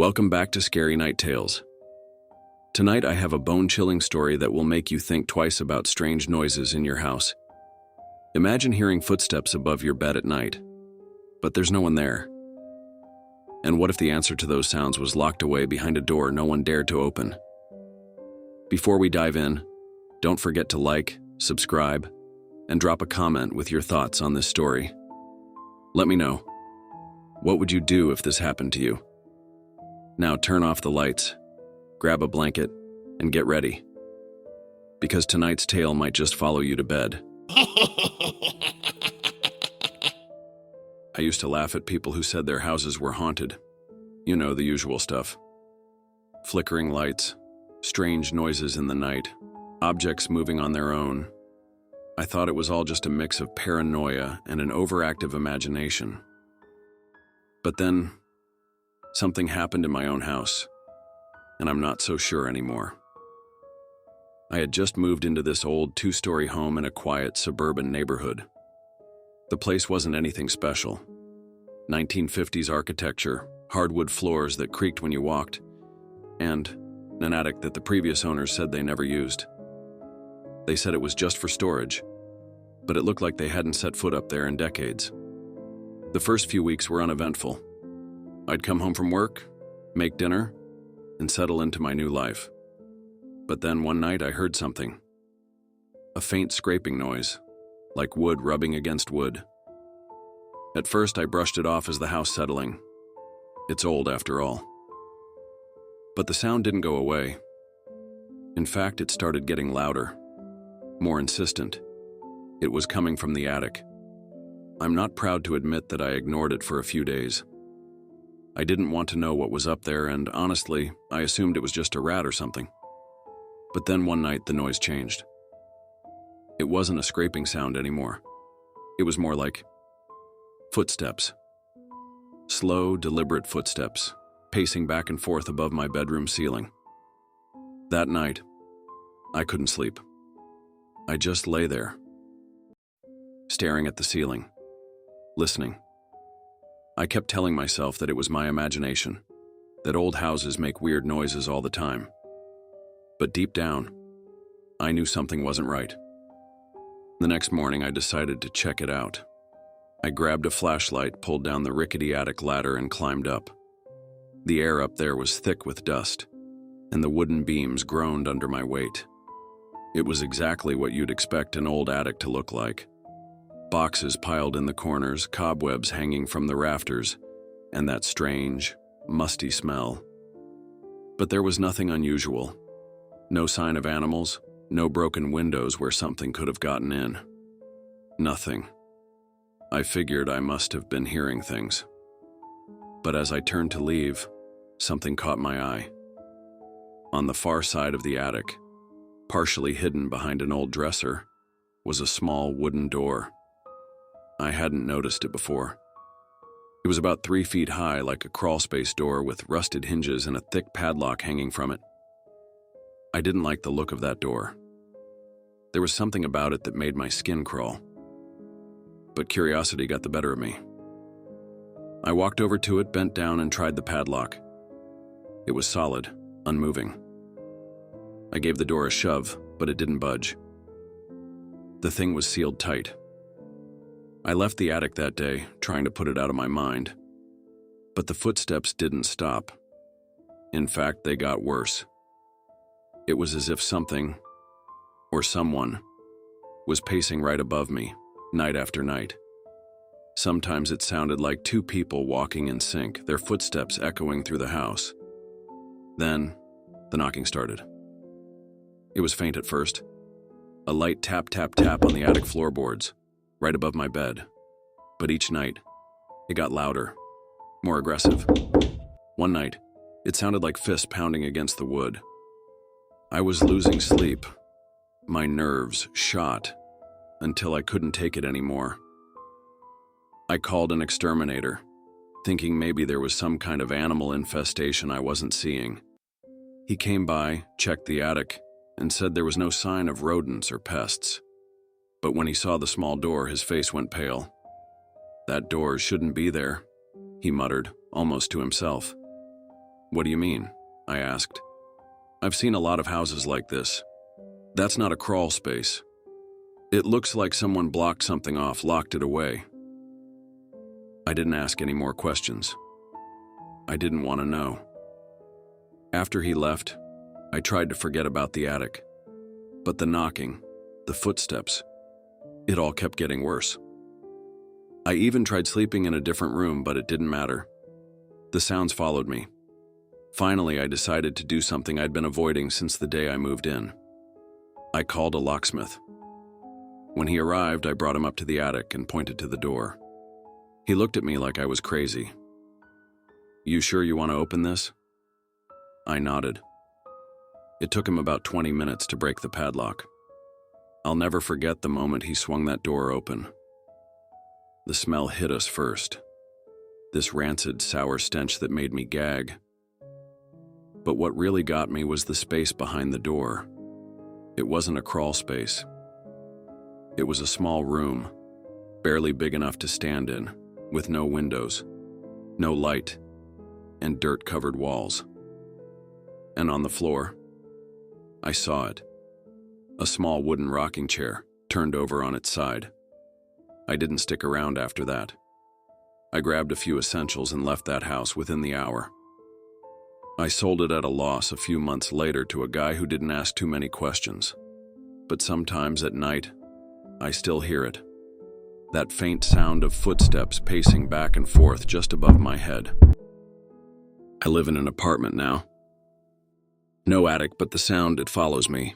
Welcome back to Scary Night Tales. Tonight I have a bone-chilling story that will make you think twice about strange noises in your house. Imagine hearing footsteps above your bed at night, but there's no one there. And what if the answer to those sounds was locked away behind a door no one dared to open? Before we dive in, don't forget to like, subscribe, and drop a comment with your thoughts on this story. Let me know. What would you do if this happened to you? Now turn off the lights, grab a blanket, and get ready. Because tonight's tale might just follow you to bed. I used to laugh at people who said their houses were haunted. You know, the usual stuff. Flickering lights, strange noises in the night, objects moving on their own. I thought it was all just a mix of paranoia and an overactive imagination. But then, something happened in my own house, and I'm not so sure anymore. I had just moved into this old two-story home in a quiet suburban neighborhood. The place wasn't anything special. 1950s architecture, hardwood floors that creaked when you walked, and an attic that the previous owners said they never used. They said it was just for storage, but it looked like they hadn't set foot up there in decades. The first few weeks were uneventful. I'd come home from work, make dinner, and settle into my new life. But then one night I heard something. A faint scraping noise, like wood rubbing against wood. At first I brushed it off as the house settling. It's old after all. But the sound didn't go away. In fact, it started getting louder, more insistent. It was coming from the attic. I'm not proud to admit that I ignored it for a few days. I didn't want to know what was up there, and honestly, I assumed it was just a rat or something. But then one night the noise changed. It wasn't a scraping sound anymore. It was more like footsteps. Slow, deliberate footsteps, pacing back and forth above my bedroom ceiling. That night, I couldn't sleep. I just lay there, staring at the ceiling, listening. I kept telling myself that it was my imagination, that old houses make weird noises all the time. But deep down, I knew something wasn't right. The next morning, I decided to check it out. I grabbed a flashlight, pulled down the rickety attic ladder, and climbed up. The air up there was thick with dust, and the wooden beams groaned under my weight. It was exactly what you'd expect an old attic to look like. Boxes piled in the corners, cobwebs hanging from the rafters, and that strange, musty smell. But there was nothing unusual. No sign of animals, no broken windows where something could have gotten in. Nothing. I figured I must have been hearing things. But as I turned to leave, something caught my eye. On the far side of the attic, partially hidden behind an old dresser, was a small wooden door. I hadn't noticed it before. It was about 3 feet high, like a crawlspace door with rusted hinges and a thick padlock hanging from it. I didn't like the look of that door. There was something about it that made my skin crawl. But curiosity got the better of me. I walked over to it, bent down, and tried the padlock. It was solid, unmoving. I gave the door a shove, but it didn't budge. The thing was sealed tight. I left the attic that day, trying to put it out of my mind. But the footsteps didn't stop. In fact, they got worse. It was as if something, or someone, was pacing right above me, night after night. Sometimes it sounded like 2 people walking in sync, their footsteps echoing through the house. Then, the knocking started. It was faint at first. A light tap, tap, tap on the attic floorboards, right above my bed. But each night, it got louder, more aggressive. One night, it sounded like fists pounding against the wood. I was losing sleep. My nerves shot until I couldn't take it anymore. I called an exterminator, thinking maybe there was some kind of animal infestation I wasn't seeing. He came by, checked the attic, and said there was no sign of rodents or pests. But when he saw the small door, his face went pale. "That door shouldn't be there," he muttered, almost to himself. What do you mean? I asked. I've seen a lot of houses like this. That's not a crawl space. It looks like someone blocked something off, locked it away. I didn't ask any more questions. I didn't want to know. After he left, I tried to forget about the attic. But the knocking, the footsteps, it all kept getting worse. I even tried sleeping in a different room, but it didn't matter. The sounds followed me. Finally, I decided to do something I'd been avoiding since the day I moved in. I called a locksmith. When he arrived, I brought him up to the attic and pointed to the door. He looked at me like I was crazy. "You sure you want to open this?" I nodded. It took him about 20 minutes to break the padlock. I'll never forget the moment he swung that door open. The smell hit us first. This rancid, sour stench that made me gag. But what really got me was the space behind the door. It wasn't a crawl space. It was a small room, barely big enough to stand in, with no windows, no light, and dirt-covered walls. And on the floor, I saw it. A small wooden rocking chair, turned over on its side. I didn't stick around after that. I grabbed a few essentials and left that house within the hour. I sold it at a loss a few months later to a guy who didn't ask too many questions. But sometimes at night, I still hear it. That faint sound of footsteps pacing back and forth just above my head. I live in an apartment now. No attic, but the sound, it follows me.